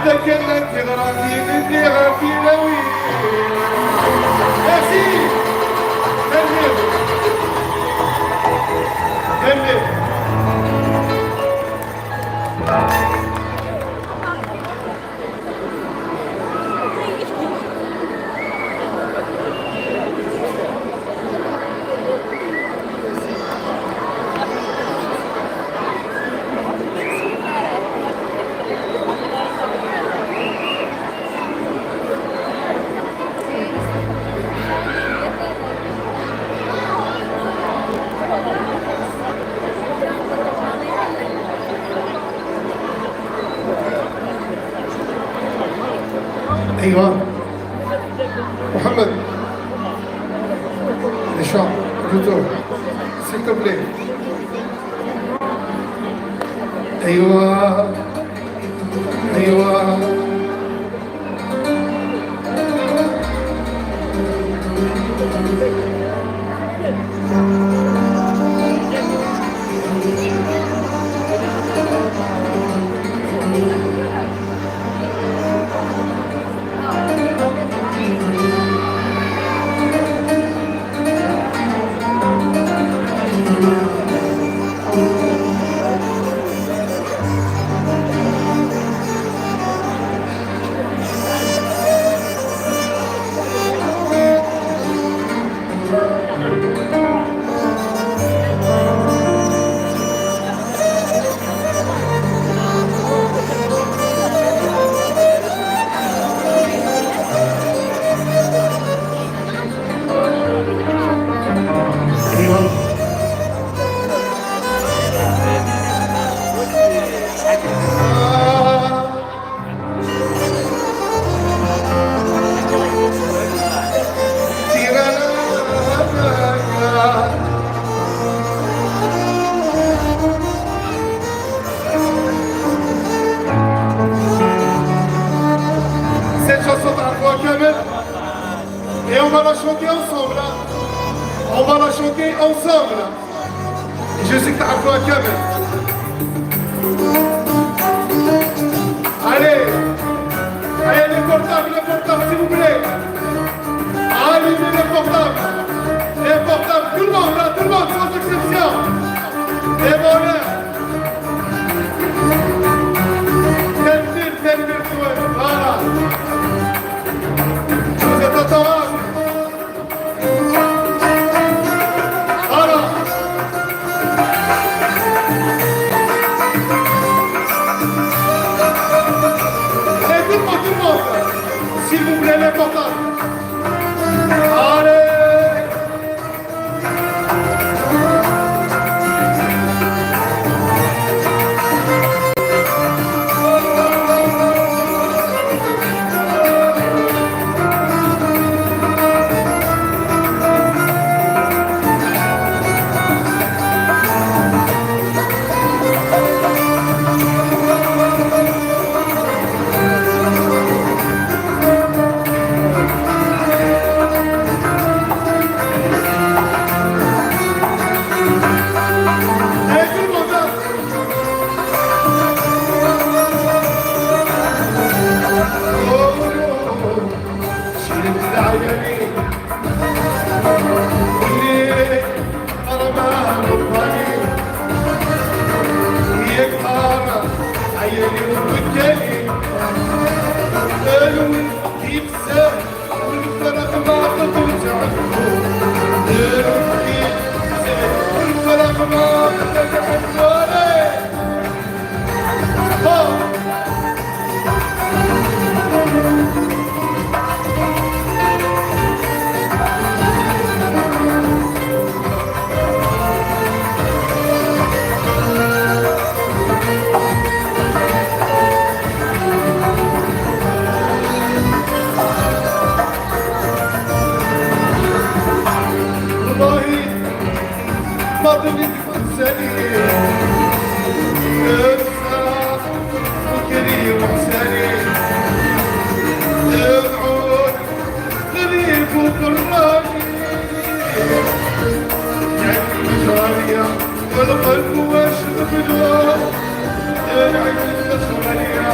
عندك انك غراتي نديها في نوي يا سيدي كمل كمل. ايوه محمد نشاط دكتور سيكتور بلاي. ايوه ايوه et on va la chanter ensemble. On va la chanter ensemble. Je sais que t'as un peu à Kamel. Allez, allez les portables, s'il vous plaît. Allez-y les portables, tout le monde, là, tout le monde, sans exception. Les voleurs. Termine, voilà. Vous êtes entendables. Voilà. Et tout le monde, s'il vous plaît, les portables. Allez. والقلب واشرب الوقت العين الأسرية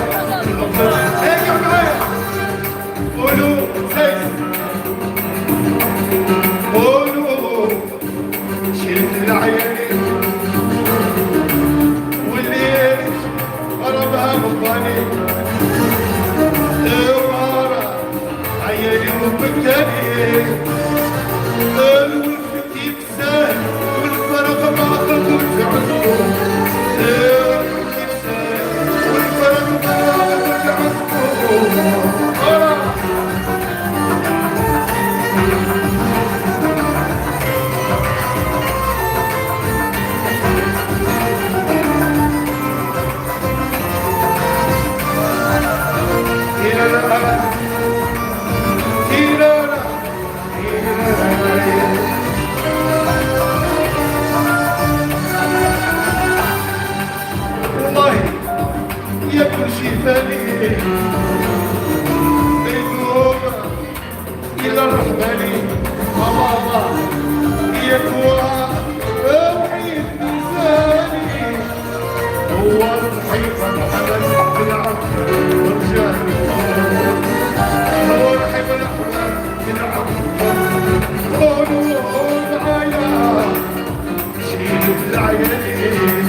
يكوى وحيد لساني هو الحيط الحمل بالعرض ورجاني هو الحيط الحمل بالعرض قولوا معايا شيلوا في العيالين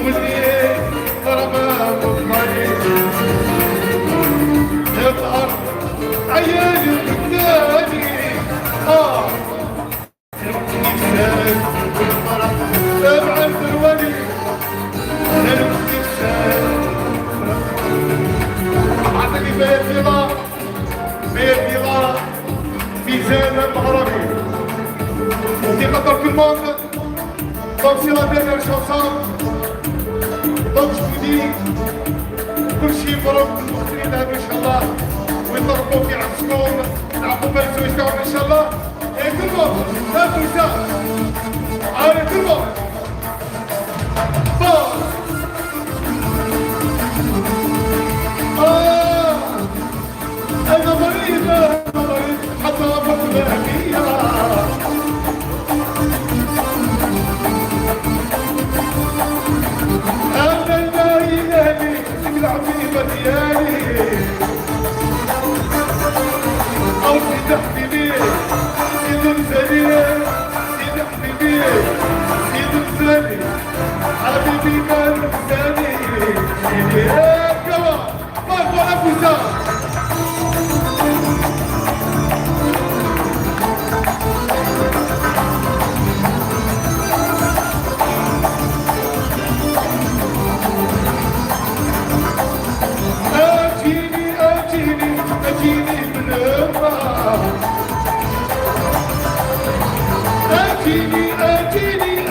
واللي رمى بالطريق يظهر عيالي قدامي الإنسان والمرض تبع الولي الإنسان عطني بيضاء ميزان العربي في قطر كل monde donc c'est la dernière chanson donc je vous dis كل شيء مبروك للمصريين هذا ان شاء الله ويطرقوا في عرسكم نعرفوا بلسوا يشتغلوا ان شاء الله et tout le monde la poussa allez tout le monde bon انا مريض حتى افضل فيها انا الليالي العظيمه ديالي او سيد حبيبي سيد الزليل سيد حبيبي سيد الزليل حبيبي كان الزليل سيدي كما ما هو ابو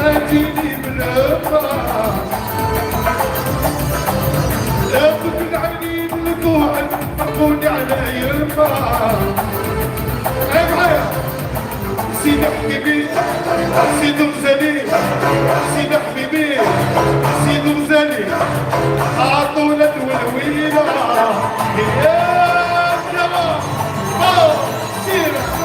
أجيني بالأمة أخذ العينين الكوع حقوني على يمة معايا سيدي حبيبي سيدي غزالي سيدي حبيبي سيدي غزالي أعطونا الولويلة يا كما سيرة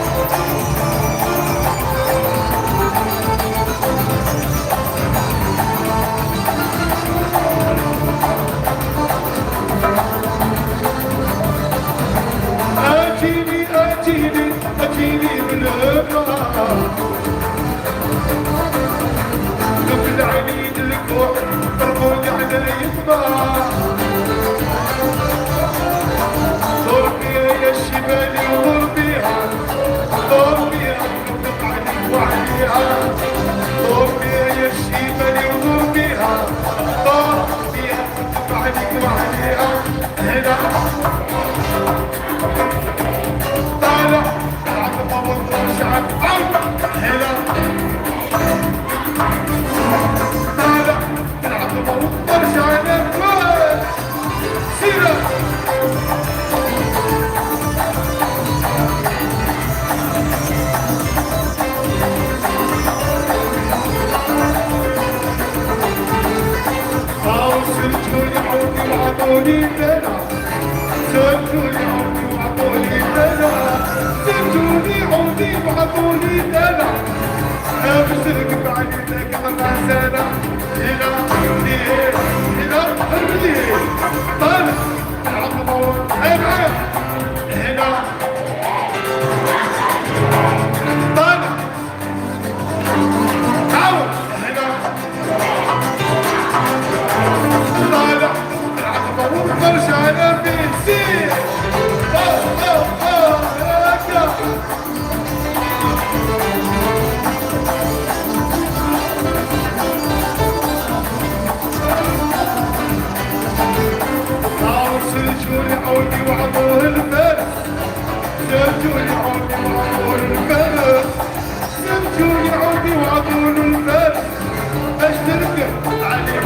أجيني بالأمة لك العينين الكوع ضربوني على يمة دور بيها يا الشمالي ودور بيها نطلق عليك وعليها دور بيها يا الشمالي ودور بيها نطلق عليك وعليها هنا طالع شعب هنا طالع تلعب وارجع لك سيرة سلتوني عودي وعطوني لنا سلتوني عودي وعطوني لنا سلتوني عودي وعطوني لنا بسرق بعيدك غسالة هنا هنا طالع العقبة معايا هنا طالع عاود هنا طالع العقبة وبرجع انا في السير سلجوني عودي وعطوه الفارس سلجوني عودي وعطوه الفارس سلجوني عودي وعطوه الفارس باش تركب عليه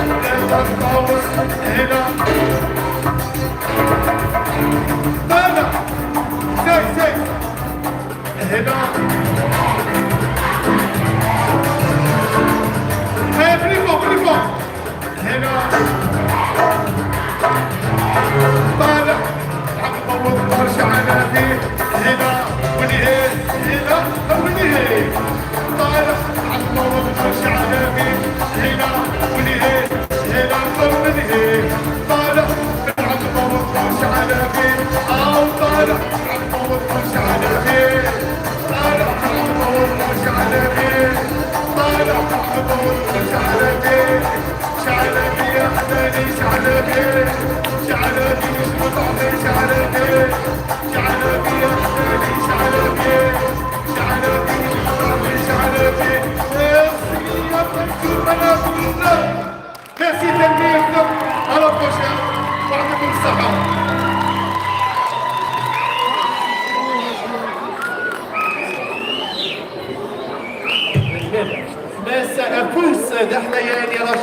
لا تطاوس هنا طالع ساك هنا بريفو هنا طالع عقبه وارجع انا فيه هنا وليه هنا Merci تنبيه. À la prochaine. يعطيكم الصحة. بس أفوس دحليان يا رشيد.